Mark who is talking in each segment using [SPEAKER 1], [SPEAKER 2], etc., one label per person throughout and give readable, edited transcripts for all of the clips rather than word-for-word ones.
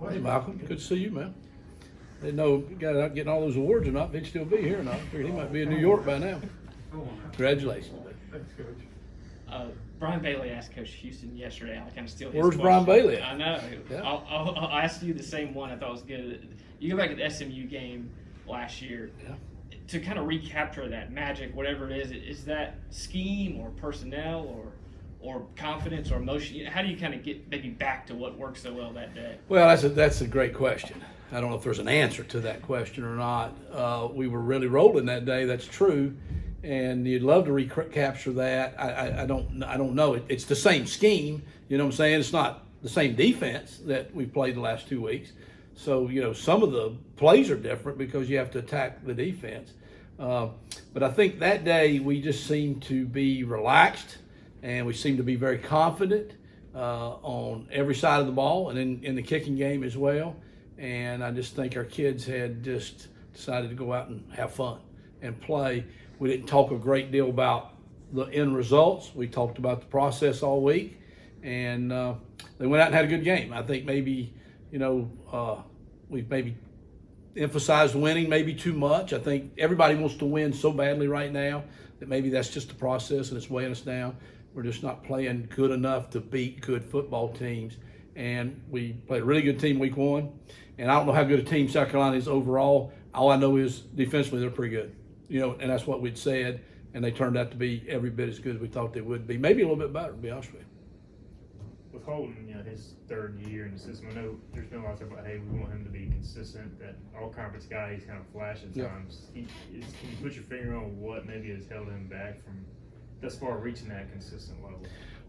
[SPEAKER 1] Hey, Malcolm. Good to see you, man. Didn't know you got out getting all those awards or not. If he'd still be here or not. I figured he might be in New York by now. Congratulations.
[SPEAKER 2] Thanks, Coach.
[SPEAKER 3] Brian Bailey asked Coach Houston yesterday. I kind of steal his
[SPEAKER 1] Where's
[SPEAKER 3] question.
[SPEAKER 1] Brian Bailey at?
[SPEAKER 3] I know.
[SPEAKER 1] Yeah.
[SPEAKER 3] I'll ask you the same one. I thought was good. You go back to the SMU game last year.
[SPEAKER 1] Yeah.
[SPEAKER 3] To kind of recapture that magic, whatever it is that scheme or personnel or confidence or emotion? How do you kind of get maybe back to what worked so well that day?
[SPEAKER 1] Well, that's a great question. I don't know if there's an answer to that question or not. We were really rolling that day. That's true, and you'd love to recapture that. I don't know. It's the same scheme. You know what I'm saying? It's not the same defense that we've played the last 2 weeks. So some of the plays are different because you have to attack the defense. But I think that day we just seemed to be relaxed, and we seemed to be very confident on every side of the ball and in the kicking game as well. And I just think our kids had just decided to go out and have fun and play. We didn't talk a great deal about the end results. We talked about the process all week, and they went out and had a good game. I think maybe, we've maybe emphasized winning maybe too much. I think everybody wants to win so badly right now that maybe that's just the process and it's weighing us down. We're just not playing good enough to beat good football teams. And we played a really good team week one. And I don't know how good a team South Carolina is overall. All I know is defensively they're pretty good. And that's what we'd said. And they turned out to be every bit as good as we thought they would be. Maybe a little bit better, to be honest with you.
[SPEAKER 2] With Holden, his third year in the system, I know there's been a lot of talk about, hey, we want him to be consistent, that all-conference guy, he's kind of flash at times. Can you put your finger on what maybe has held him back from thus far reaching that consistent level?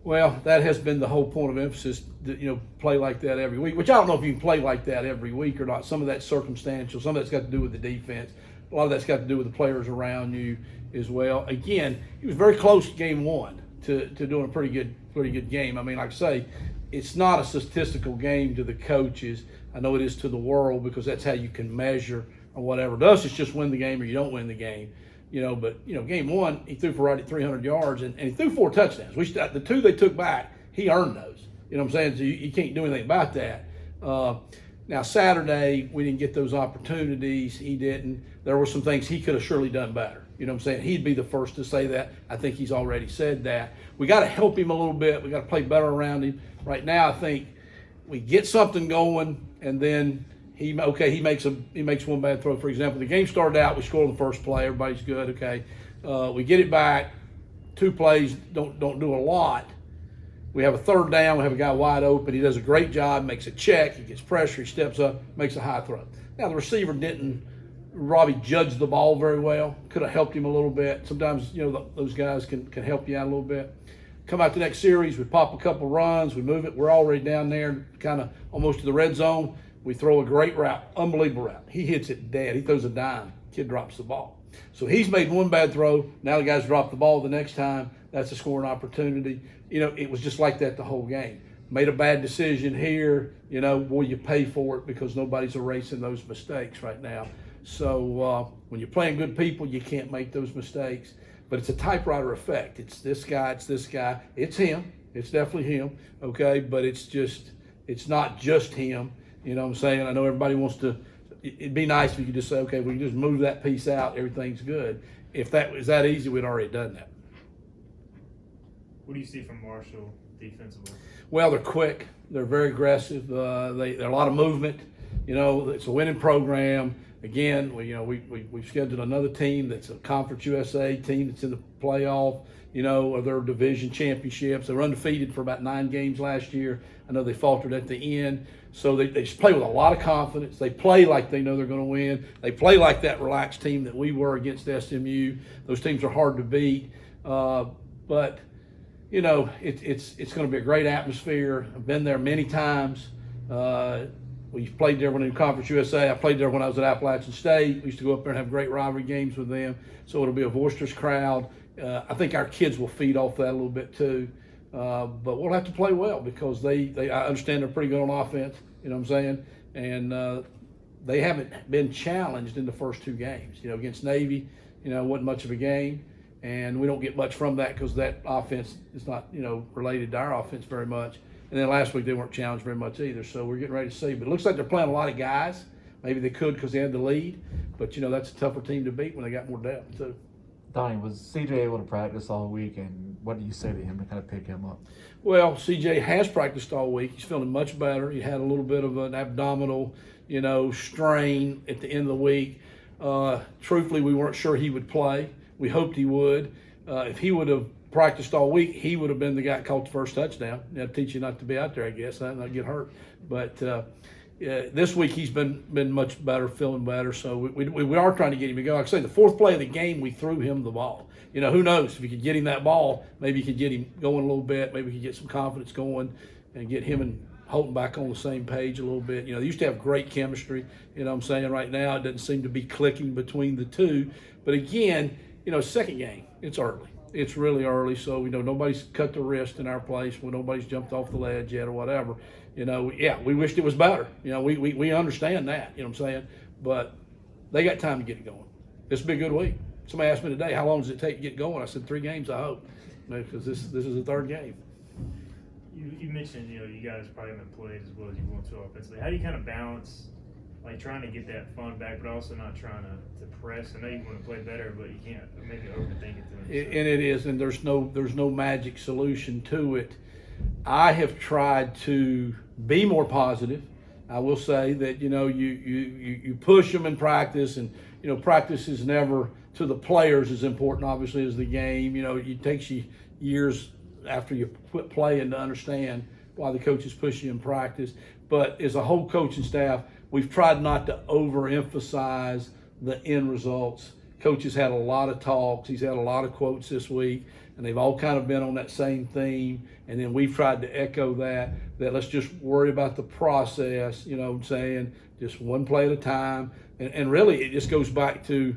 [SPEAKER 1] Well, that has been the whole point of emphasis, that, play like that every week, which I don't know if you can play like that every week or not. Some of that's circumstantial. Some of that's got to do with the defense. A lot of that's got to do with the players around you as well. Again, he was very close game one to doing a pretty good game. I mean, like I say, it's not a statistical game to the coaches. I know it is to the world because that's how you can measure or whatever. To us, it's just win the game or you don't win the game. But game one, he threw for right at 300 yards and he threw 4 touchdowns. The 2 they took back, he earned those. You know what I'm saying? So you can't do anything about that. Now, Saturday, we didn't get those opportunities. He didn't. There were some things he could have surely done better. You know what I'm saying? He'd be the first to say that. I think he's already said that. We got to help him a little bit. We got to play better around him. Right now, I think we get something going, and then he makes one bad throw. For example, the game started out, we scored on the first play. Everybody's good. Okay, we get it back. 2 plays don't do a lot. We have a third down. We have a guy wide open. He does a great job, makes a check. He gets pressure. He steps up, makes a high throw. Now, the receiver didn't Robbie judged the ball very well. Could have helped him a little bit. Sometimes, those guys can help you out a little bit. Come out the next series, we pop a couple runs, we move it. We're already down there, kind of almost to the red zone. We throw a great route, unbelievable route. He hits it dead. He throws a dime. Kid drops the ball. So he's made one bad throw. Now the guys drop the ball the next time. That's a scoring opportunity. It was just like that the whole game. Made a bad decision here. Boy, you pay for it because nobody's erasing those mistakes right now. So when you're playing good people, you can't make those mistakes. But it's a typewriter effect. It's this guy, it's him. It's definitely him, okay? But it's not just him. You know what I'm saying? I know everybody wants to, it'd be nice if you could just say, okay, we can just move that piece out, everything's good. If that was that easy, we'd already done that.
[SPEAKER 2] What do you see from Marshall defensively?
[SPEAKER 1] Well, they're quick. They're very aggressive. They're a lot of movement. It's a winning program. Again, we've scheduled another team that's a Conference USA team that's in the playoff, or their division championships. They were undefeated for about 9 games last year. I know they faltered at the end. So they just play with a lot of confidence. They play like they know they're going to win. They play like that relaxed team that we were against SMU. Those teams are hard to beat. But it's going to be a great atmosphere. I've been there many times. We've played there when in Conference USA. I played there when I was at Appalachian State. We used to go up there and have great rivalry games with them. So it'll be a boisterous crowd. I think our kids will feed off that a little bit too. But we'll have to play well because I understand they're pretty good on offense. You know what I'm saying? And they haven't been challenged in the first 2 games. Against Navy, wasn't much of a game. And we don't get much from that because that offense is not, related to our offense very much. And then last week they weren't challenged very much either. So we're getting ready to see. But it looks like they're playing a lot of guys. Maybe they could because they had the lead. But, that's a tougher team to beat when they got more depth, too.
[SPEAKER 4] Donnie, was CJ able to practice all week, and what do you say to him to kind of pick him up?
[SPEAKER 1] Well, CJ has practiced all week. He's feeling much better. He had a little bit of an abdominal, strain at the end of the week. Truthfully, we weren't sure he would play. We hoped he would. If he would have practiced all week, he would have been the guy that caught the first touchdown. That'll teach you not to be out there, I guess, not get hurt. But this week he's been much better, feeling better. So we are trying to get him to go. Like I say, the fourth play of the game, we threw him the ball. Who knows? If you could get him that ball, maybe you could get him going a little bit. Maybe we could get some confidence going and get him and Holton back on the same page a little bit. They used to have great chemistry. What I'm saying right now, it doesn't seem to be clicking between the two. But again, second game, it's early. It's really early, so nobody's cut the wrist in our place. Nobody's jumped off the ledge yet or whatever. We wished it was better. We understand that. What I'm saying, but they got time to get it going. This will be a good week. Somebody asked me today, how long does it take to get going? I said 3 games, I hope, because this is the third game.
[SPEAKER 2] You mentioned you guys probably haven't played as well as you want to offensively. How do you kind of balance like trying to get that fun back, but also not trying to press? I know you want to play better, but you can't maybe overthink it too much.
[SPEAKER 1] And it is, and there's no magic solution to it. I have tried to be more positive. I will say that you push them in practice, and practice is never to the players as important, obviously, as the game. It takes you years after you quit playing to understand why the coaches push you in practice. But as a whole coaching staff, we've tried not to overemphasize the end results. Coach has had a lot of talks. He's had a lot of quotes this week, and they've all kind of been on that same theme. And then we've tried to echo that let's just worry about the process, just one play at a time. And really, it just goes back to,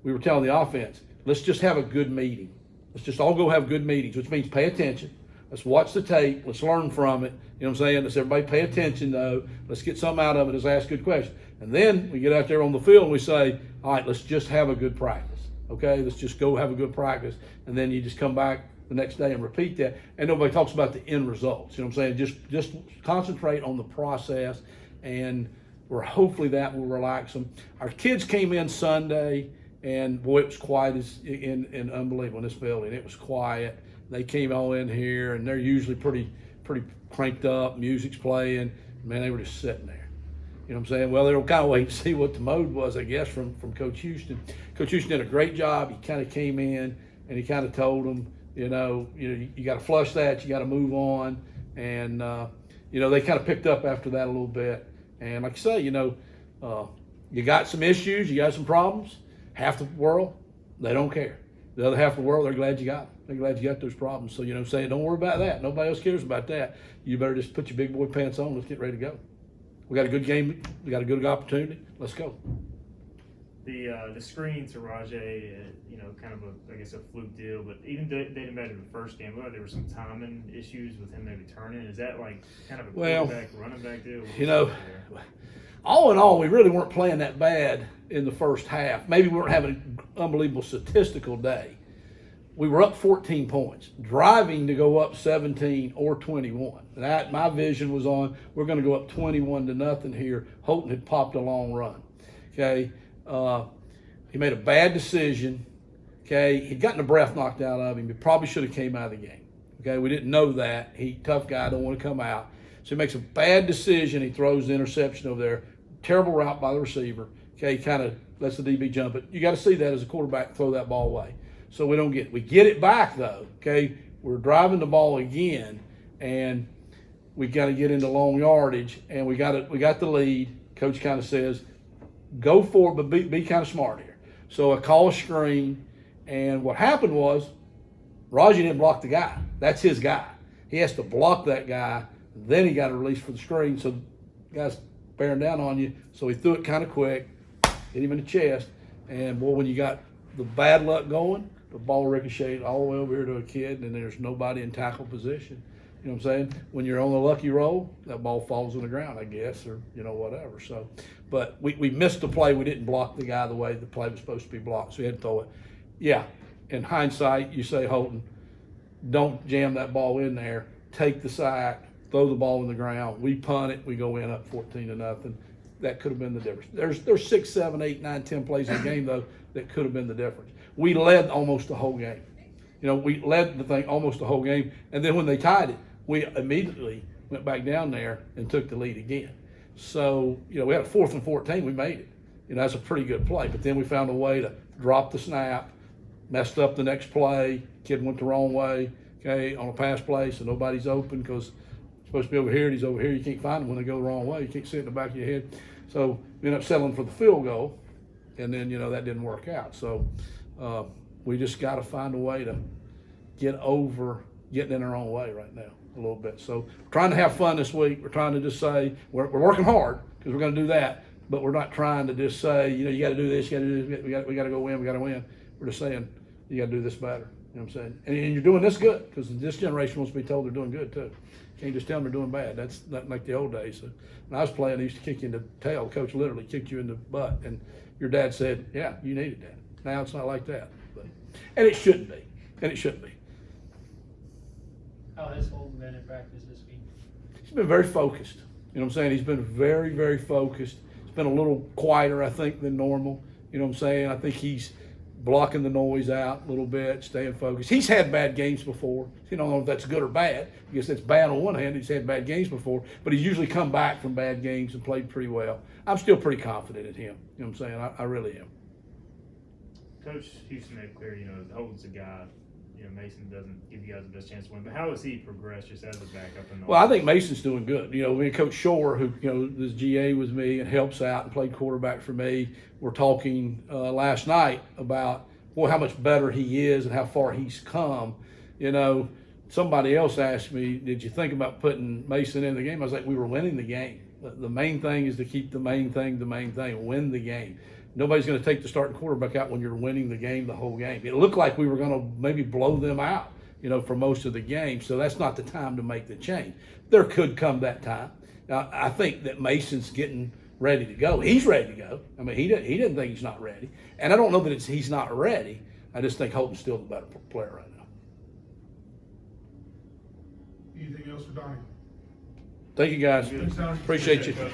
[SPEAKER 1] we were telling the offense, let's just have a good meeting. Let's just all go have good meetings, which means pay attention. Let's watch the tape. Let's learn from it. Let's everybody pay attention, though. Let's get something out of it. Let's ask good questions. And then we get out there on the field and we say, all right, let's just have a good practice. Okay, let's just go have a good practice. And then you just come back the next day and repeat that. And nobody talks about the end results. Just concentrate on the process, and hopefully that will relax them. Our kids came in Sunday, and boy, it was quiet and unbelievable in this building. It was quiet. They came all in here, and they're usually pretty cranked up. Music's playing. Man, they were just sitting there. Well, they'll kind of wait to see what the mode was, I guess, from Coach Houston. Coach Houston did a great job. He kind of came in and he kind of told them, you got to flush that. You got to move on. And they kind of picked up after that a little bit. And like I say, you got some issues, you got some problems. Half the world, they don't care. The other half of the world, they're glad you got them. They're glad you got those problems. So, don't worry about that. Nobody else cares about that. You better just put your big boy pants on. Let's get ready to go. We got a good game. We got a good opportunity. Let's go.
[SPEAKER 2] The screen to Rajay, kind of a fluke deal, but even dating back to the first game, there were some timing issues with him maybe turning. Is that like kind of a quarterback, running back deal?
[SPEAKER 1] All in all, we really weren't playing that bad in the first half. Maybe we weren't having an unbelievable statistical day. We were up 14 points, driving to go up 17 or 21. My vision was on, we're going to go up 21-0 here. Holton had popped a long run. Okay, he made a bad decision. Okay, he'd gotten the breath knocked out of him. He probably should have came out of the game. Okay, we didn't know that. Tough guy, don't want to come out. So he makes a bad decision. He throws the interception over there. Terrible route by the receiver. Okay, he kind of lets the DB jump it. You got to see that as a quarterback, throw that ball away. So we don't get it. We get it back though. Okay, we're driving the ball again, and we got to get into long yardage, and we got the lead. Coach kind of says, go for it, but be kind of smart here. So I call a screen, and what happened was, Raji didn't block the guy. That's his guy. He has to block that guy. Then he got a release for the screen. So the guy's bearing down on you. So he threw it kind of quick, hit him in the chest, and boy, when you got the bad luck going, the ball ricocheted all the way over here to a kid, and there's nobody in tackle position. You know what I'm saying? When you're on the lucky roll, that ball falls on the ground, I guess, or whatever. So, but we missed the play. We didn't block the guy the way the play was supposed to be blocked, so we had to throw it. Yeah, in hindsight, you say, Holton, don't jam that ball in there. Take the sack, throw the ball in the ground. We punt it, we go in up 14-0. That could have been the difference. There's 6, 7, 8, 9, 10 plays in the game though that could have been the difference. We led almost the whole game. We led the thing almost the whole game, and then when they tied it, we immediately went back down there and took the lead again. So, we had a 4th and 14, we made it. That's a pretty good play. But then we found a way to drop the snap, messed up the next play, kid went the wrong way, okay, on a pass play, so nobody's open because he's supposed to be over here and he's over here. You can't find him when they go the wrong way. You can't see it in the back of your head. So we ended up settling for the field goal, and then, that didn't work out. So we just got to find a way to get over getting in our own way right now a little bit. So we're trying to have fun this week. We're trying to just say we're working hard because we're going to do that, but we're not trying to just say, you got to do this, you got to do this, we got to go win, we got to win. We're just saying you got to do this better. You know what I'm saying? And you're doing this good because this generation wants to be told they're doing good too. You can't just tell them they're doing bad. That's not like the old days. So when I was playing, they used to kick you in the tail. The coach literally kicked you in the butt, and your dad said, "Yeah, you needed that." Now it's not like that, and it shouldn't be. And it shouldn't be.
[SPEAKER 5] How has Holden been in practice this week?
[SPEAKER 1] He's been very focused. You know what I'm saying? He's been very, very focused. He's been a little quieter, I think, than normal. You know what I'm saying? I think he's blocking the noise out a little bit, staying focused. He's had bad games before. You don't know if that's good or bad. I guess that's bad on one hand. He's had bad games before, but he's usually come back from bad games and played pretty well. I'm still pretty confident in him. You know what I'm saying? I really am.
[SPEAKER 2] Coach Houston made clear, Holden's a guy. Mason doesn't give you guys the best chance to win. But how has he progressed just as a backup?
[SPEAKER 1] Well, I think Mason's doing good. Me and Coach Shore, who this GA with me and helps out and played quarterback for me, were talking last night about how much better he is and how far he's come. Somebody else asked me, "Did you think about putting Mason in the game?" I was like, "We were winning the game. The main thing is to keep the main thing, win the game." Nobody's going to take the starting quarterback out when you're winning the game the whole game. It looked like we were going to maybe blow them out, for most of the game. So that's not the time to make the change. There could come that time. Now, I think that Mason's getting ready to go. He's ready to go. I mean, he didn't think he's not ready. And I don't know that he's not ready. I just think Holton's still the better player right now.
[SPEAKER 6] Anything else for Donnie?
[SPEAKER 1] Thank you, guys.
[SPEAKER 6] Thanks, Donnie.
[SPEAKER 1] Appreciate you.
[SPEAKER 2] Coach.